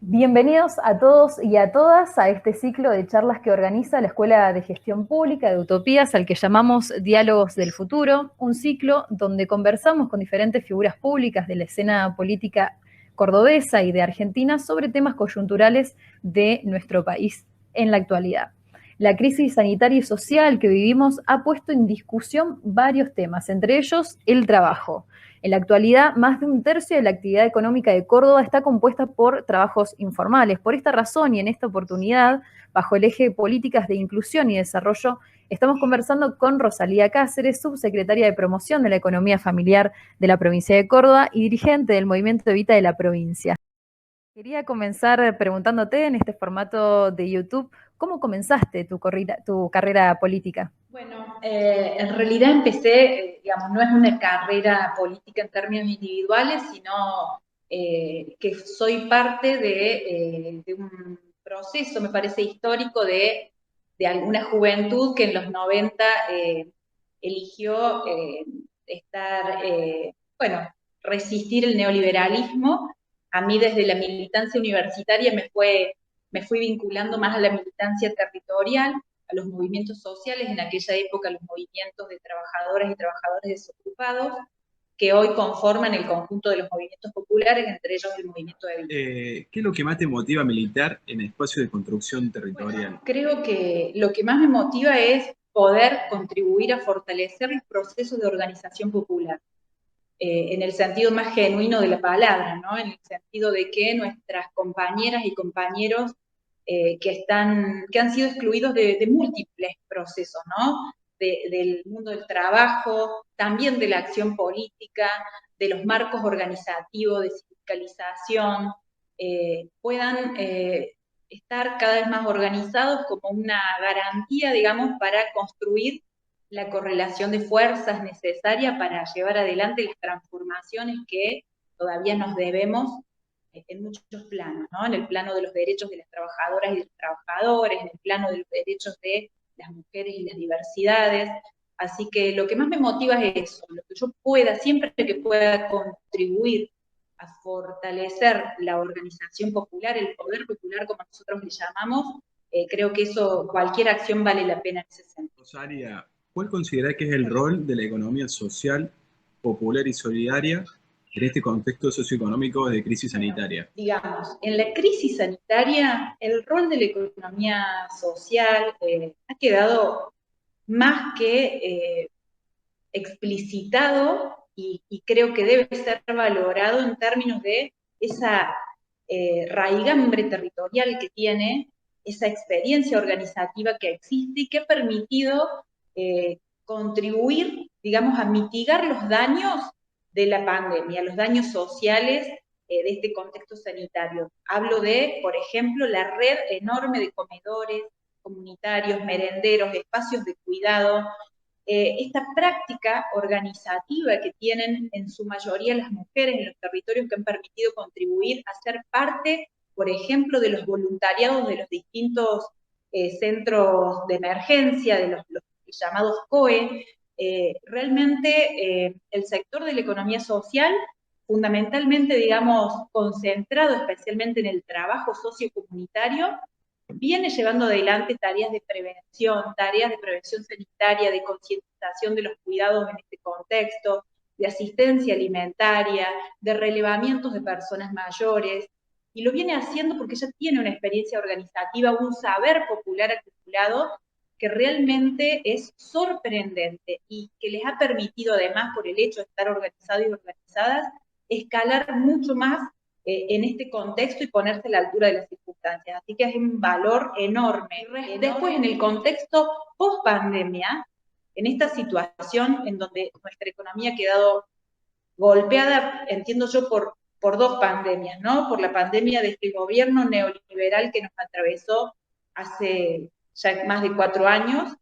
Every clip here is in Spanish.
Bienvenidos a todos y a todas a este ciclo de charlas que organiza la Escuela de Gestión Pública de Utopías, al que llamamos Diálogos del Futuro, un ciclo donde conversamos con diferentes figuras públicas de la escena política cordobesa y de Argentina sobre temas coyunturales de nuestro país en la actualidad. La crisis sanitaria y social que vivimos ha puesto en discusión varios temas, entre ellos el trabajo. En la actualidad, más de un tercio de la actividad económica de Córdoba está compuesta por trabajos informales. Por esta razón y en esta oportunidad, bajo el eje de políticas de inclusión y desarrollo, estamos conversando con Rosalía Cáceres, subsecretaria de Promoción de la Economía Familiar de la provincia de Córdoba y dirigente del Movimiento Evita de la provincia. Quería comenzar preguntándote en este formato de YouTube, ¿cómo comenzaste tu carrera política? Bueno, en realidad empecé, digamos, no es una carrera política en términos individuales, sino que soy parte de un proceso, me parece histórico, de alguna juventud que en los 90 eligió bueno, resistir el neoliberalismo. A mí desde la militancia universitaria me fui vinculando más a la militancia territorial, a los movimientos sociales, en aquella época los movimientos de trabajadoras y trabajadores desocupados, que hoy conforman el conjunto de los movimientos populares, entre ellos el movimiento de Evita. ¿Qué es lo que más te motiva a militar en espacios de construcción territorial? Bueno, creo que lo que más me motiva es poder contribuir a fortalecer los procesos de organización popular, en el sentido más genuino de la palabra, ¿no? En el sentido de que nuestras compañeras y compañeros que han sido excluidos de múltiples procesos, ¿no? Del mundo del trabajo, también de la acción política, de los marcos organizativos, de sindicalización, puedan estar cada vez más organizados como una garantía, digamos, para construir la correlación de fuerzas necesaria para llevar adelante las transformaciones que todavía nos debemos en muchos planos, ¿no? En el plano de los derechos de las trabajadoras y de los trabajadores, en el plano de los derechos de las mujeres y las diversidades. Así que lo que más me motiva es eso, lo que yo pueda, siempre que pueda contribuir a fortalecer la organización popular, el poder popular como nosotros le llamamos, creo que eso, cualquier acción vale la pena en ese sentido. Rosaria, ¿cuál considerás que es el rol de la economía social, popular y solidaria en este contexto socioeconómico de crisis sanitaria? Digamos, en la crisis sanitaria, el rol de la economía social ha quedado más que explicitado y creo que debe ser valorado en términos de esa raigambre territorial que tiene, esa experiencia organizativa que existe y que ha permitido contribuir, digamos, a mitigar los daños de la pandemia, los daños sociales de este contexto sanitario. Hablo de, por ejemplo, la red enorme de comedores comunitarios, merenderos, espacios de cuidado, esta práctica organizativa que tienen en su mayoría las mujeres en los territorios que han permitido contribuir a ser parte, por ejemplo, de los voluntariados de los distintos centros de emergencia, de los llamados COE. Realmente el sector de la economía social, fundamentalmente, digamos, concentrado especialmente en el trabajo sociocomunitario, viene llevando adelante tareas de prevención sanitaria, de concientización de los cuidados en este contexto, de asistencia alimentaria, de relevamientos de personas mayores, y lo viene haciendo porque ya tiene una experiencia organizativa, un saber popular articulado que realmente es sorprendente y que les ha permitido, además, por el hecho de estar organizados y organizadas, escalar mucho más en este contexto y ponerse a la altura de las circunstancias. Así que es un valor enorme. Después, en el contexto post-pandemia, en esta situación en donde nuestra economía ha quedado golpeada, entiendo yo, por dos pandemias, ¿no? Por la pandemia de este gobierno neoliberal que nos atravesó hace ya más de 4 años,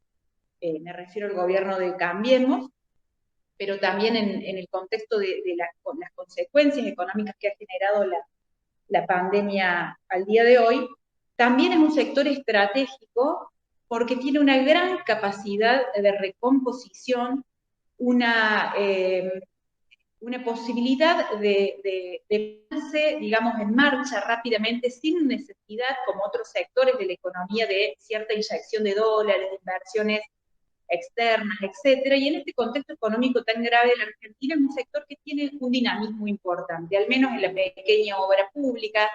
me refiero al gobierno de Cambiemos, pero también en el contexto de las consecuencias económicas que ha generado la pandemia al día de hoy, también es un sector estratégico porque tiene una gran capacidad de recomposición, una posibilidad de ponerse, digamos, en marcha rápidamente sin necesidad, como otros sectores de la economía, de cierta inyección de dólares, de inversiones externas, etcétera. Y en este contexto económico tan grave de la Argentina es un sector que tiene un dinamismo importante, al menos en la pequeña obra pública,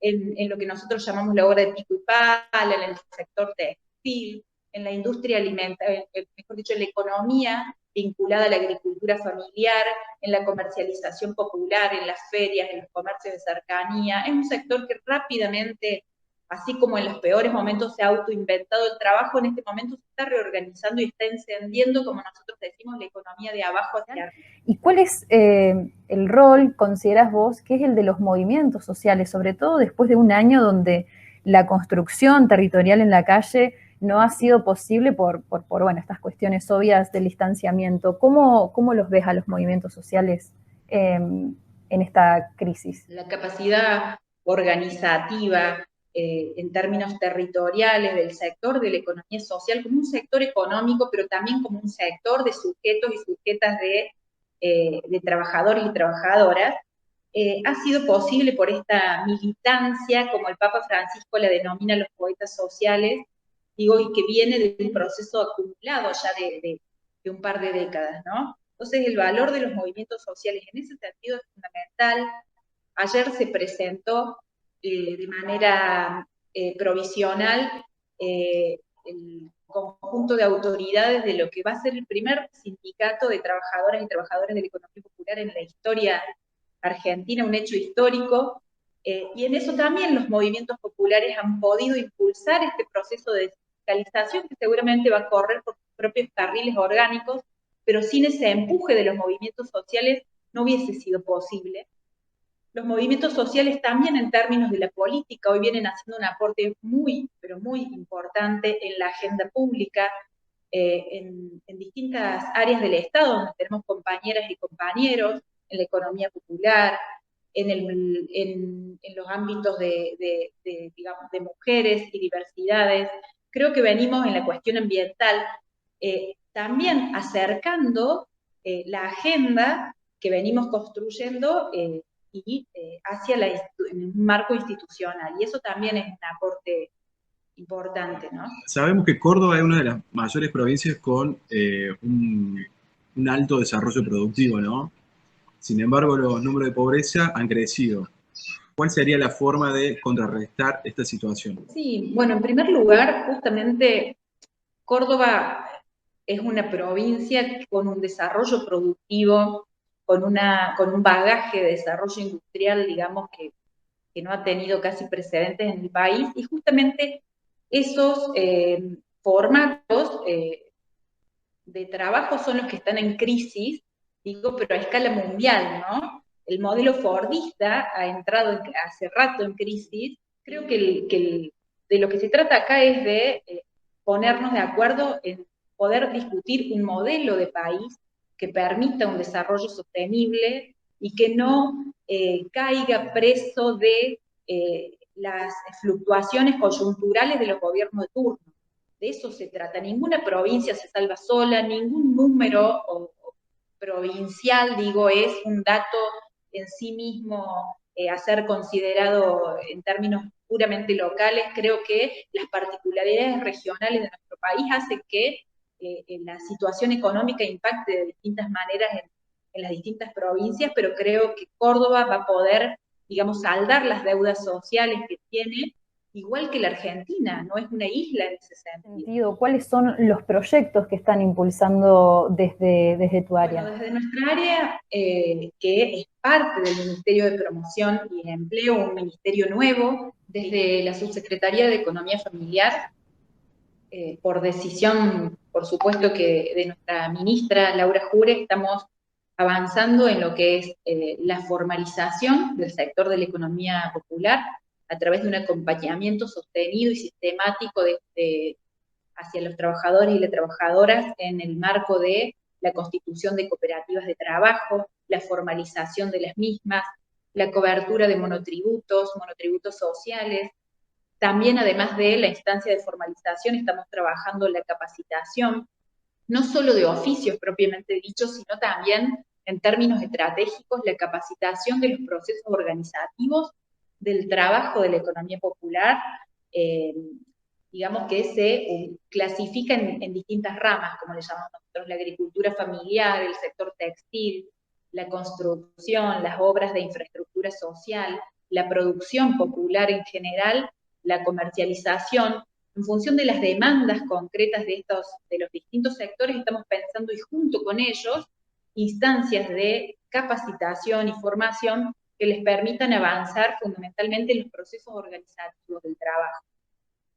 en lo que nosotros llamamos la obra de pico y pala, en el sector textil, en la industria alimentaria, mejor dicho, en la economía vinculada a la agricultura familiar, en la comercialización popular, en las ferias, en los comercios de cercanía. Es un sector que rápidamente, así como en los peores momentos se ha autoinventado el trabajo, en este momento se está reorganizando y está encendiendo, como nosotros decimos, la economía de abajo hacia arriba. ¿Y cuál es el rol, consideras vos, que es el de los movimientos sociales, sobre todo después de un año donde la construcción territorial en la calle no ha sido posible por bueno, estas cuestiones obvias del distanciamiento? ¿Cómo los ves a los movimientos sociales en esta crisis? La capacidad organizativa en términos territoriales del sector de la economía social como un sector económico, pero también como un sector de sujetos y sujetas de trabajadores y trabajadoras, ha sido posible por esta militancia, como el Papa Francisco la denomina, los poetas sociales, digo, y que viene de un proceso acumulado ya de un par de décadas, ¿no? Entonces, el valor de los movimientos sociales en ese sentido es fundamental. Ayer se presentó de manera provisional el conjunto de autoridades de lo que va a ser el primer sindicato de trabajadoras y trabajadores de la economía popular en la historia argentina, un hecho histórico, y en eso también los movimientos populares han podido impulsar este proceso de sindicalización que seguramente va a correr por sus propios carriles orgánicos, pero sin ese empuje de los movimientos sociales no hubiese sido posible. Los movimientos sociales también en términos de la política hoy vienen haciendo un aporte muy, pero muy importante en la agenda pública, en distintas áreas del Estado, donde tenemos compañeras y compañeros, en la economía popular, en los ámbitos digamos, de mujeres y diversidades. Creo que venimos en la cuestión ambiental también acercando la agenda que venimos construyendo y hacia un marco institucional. Y eso también es un aporte importante, ¿no? Sabemos que Córdoba es una de las mayores provincias con un alto desarrollo productivo, ¿no? Sin embargo, los números de pobreza han crecido. ¿Cuál sería la forma de contrarrestar esta situación? Sí, bueno, en primer lugar, justamente Córdoba es una provincia con un desarrollo productivo, con un bagaje de desarrollo industrial, digamos, que no ha tenido casi precedentes en el país, y justamente esos formatos de trabajo son los que están en crisis, digo, pero a escala mundial, ¿no? El modelo fordista ha entrado hace rato en crisis. Creo que de lo que se trata acá es de ponernos de acuerdo en poder discutir un modelo de país que permita un desarrollo sostenible y que no caiga preso de las fluctuaciones coyunturales de los gobiernos de turno. De eso se trata. Ninguna provincia se salva sola, ningún número provincial, digo, es un dato en sí mismo a ser considerado en términos puramente locales. Creo que las particularidades regionales de nuestro país hacen que la situación económica impacte de distintas maneras en las distintas provincias, pero creo que Córdoba va a poder, digamos, saldar las deudas sociales que tiene, igual que la Argentina, no es una isla en ese sentido. ¿Cuáles son los proyectos que están impulsando desde tu área? Bueno, desde nuestra área, que es parte del Ministerio de Promoción y Empleo, un ministerio nuevo, desde la Subsecretaría de Economía Familiar, por decisión, por supuesto, que de nuestra ministra Laura Jure, estamos avanzando en lo que es la formalización del sector de la economía popular a través de un acompañamiento sostenido y sistemático hacia los trabajadores y las trabajadoras en el marco de la constitución de cooperativas de trabajo, la formalización de las mismas, la cobertura de monotributos sociales. También, además de la instancia de formalización, estamos trabajando en la capacitación, no solo de oficios propiamente dichos, sino también en términos estratégicos, la capacitación de los procesos organizativos del trabajo de la economía popular, digamos que se clasifica en distintas ramas, como le llamamos nosotros, la agricultura familiar, el sector textil, la construcción, las obras de infraestructura social, la producción popular en general, la comercialización. En función de las demandas concretas de los distintos sectores, estamos pensando, y junto con ellos, instancias de capacitación y formación que les permitan avanzar fundamentalmente en los procesos organizativos del trabajo.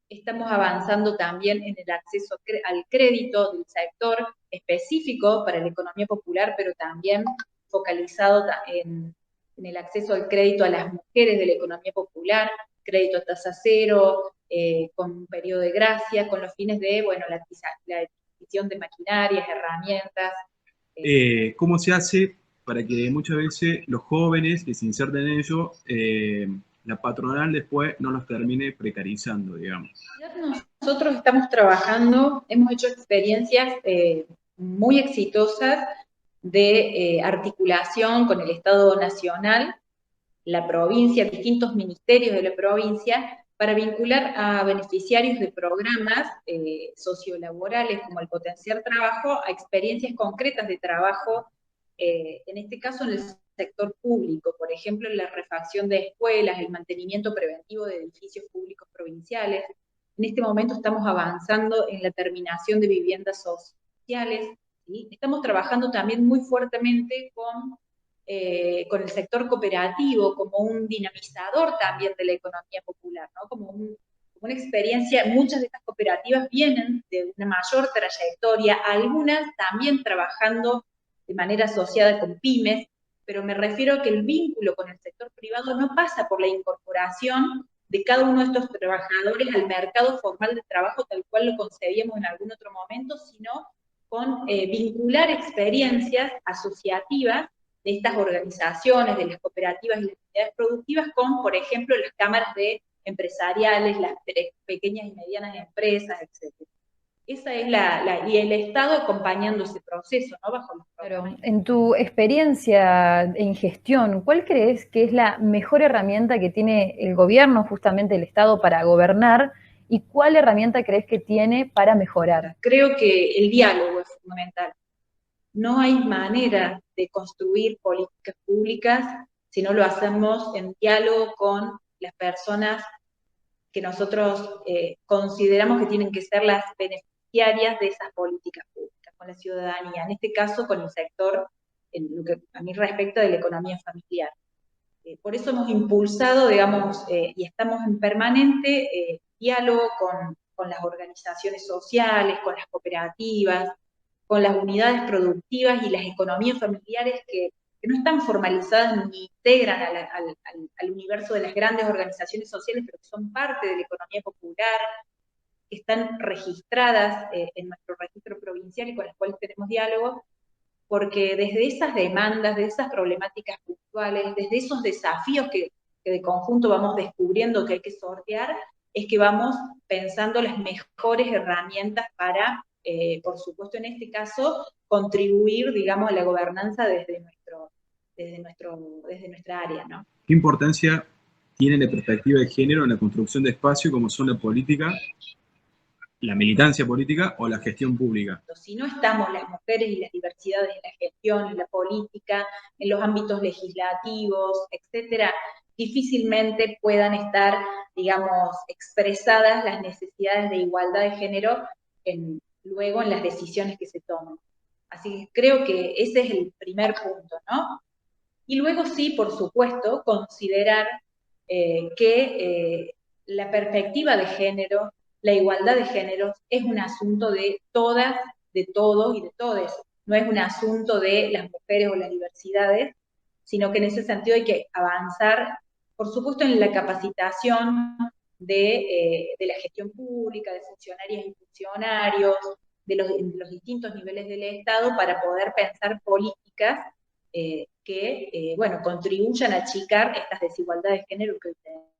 Estamos avanzando también en el acceso al crédito del sector específico para la economía popular, pero también focalizado en el acceso al crédito a las mujeres de la economía popular, crédito a tasa cero, con un periodo de gracia, con los fines de, bueno, la adquisición de maquinarias, herramientas. ¿Cómo se hace para que muchas veces los jóvenes que se inserten en ello, la patronal después no los termine precarizando, digamos? Nosotros estamos trabajando, hemos hecho experiencias muy exitosas de articulación con el Estado Nacional, la provincia, distintos ministerios de la provincia, para vincular a beneficiarios de programas sociolaborales como el Potenciar Trabajo a experiencias concretas de trabajo, en este caso en el sector público, por ejemplo, en la refacción de escuelas, el mantenimiento preventivo de edificios públicos provinciales. En este momento estamos avanzando en la terminación de viviendas sociales, ¿sí? Estamos trabajando también muy fuertemente con el sector cooperativo como un dinamizador también de la economía popular, ¿no? Como una experiencia. Muchas de estas cooperativas vienen de una mayor trayectoria, algunas también trabajando de manera asociada con pymes, pero me refiero a que el vínculo con el sector privado no pasa por la incorporación de cada uno de estos trabajadores al mercado formal de trabajo tal cual lo concebíamos en algún otro momento, sino con vincular experiencias asociativas de estas organizaciones, de las cooperativas y las unidades productivas con, por ejemplo, las cámaras de empresariales, las pequeñas y medianas empresas, etc. Esa es y el Estado acompañando ese proceso, ¿no? Bajo los Pero en tu experiencia en gestión, ¿cuál crees que es la mejor herramienta que tiene el gobierno, justamente el Estado, para gobernar? ¿Y cuál herramienta crees que tiene para mejorar? Creo que el diálogo es fundamental. No hay manera de construir políticas públicas si no lo hacemos en diálogo con las personas que nosotros consideramos que tienen que ser las beneficiarias de esas políticas públicas, con la ciudadanía, en este caso con el sector, en lo que a mí respecta de la economía familiar. Por eso hemos impulsado, digamos, y estamos en permanente diálogo con las organizaciones sociales, con las cooperativas, con las unidades productivas y las economías familiares que no están formalizadas ni integran al universo de las grandes organizaciones sociales, pero que son parte de la economía popular, que están registradas en nuestro registro provincial y con las cuales tenemos diálogo, porque desde esas demandas, de esas problemáticas puntuales, desde esos desafíos que de conjunto vamos descubriendo que hay que sortear, es que vamos pensando las mejores herramientas para, por supuesto en este caso, contribuir, digamos, a la gobernanza desde nuestra área, ¿no? ¿Qué importancia tiene la perspectiva de género en la construcción de espacio como son la política, la militancia política o la gestión pública? Si no estamos las mujeres y las diversidades en la gestión, en la política, en los ámbitos legislativos, etcétera, difícilmente puedan estar, digamos, expresadas las necesidades de igualdad de género luego en las decisiones que se toman. Así que creo que ese es el primer punto, ¿no? Y luego sí, por supuesto, considerar que la perspectiva de género, la igualdad de géneros, es un asunto de todas, de todos y de todes. No es un asunto de las mujeres o las diversidades, sino que en ese sentido hay que avanzar, por supuesto, en la capacitación de la gestión pública, de funcionarias y funcionarios, de los distintos niveles del Estado, para poder pensar políticas que, bueno, contribuyan a achicar estas desigualdades de género que hoy tenemos.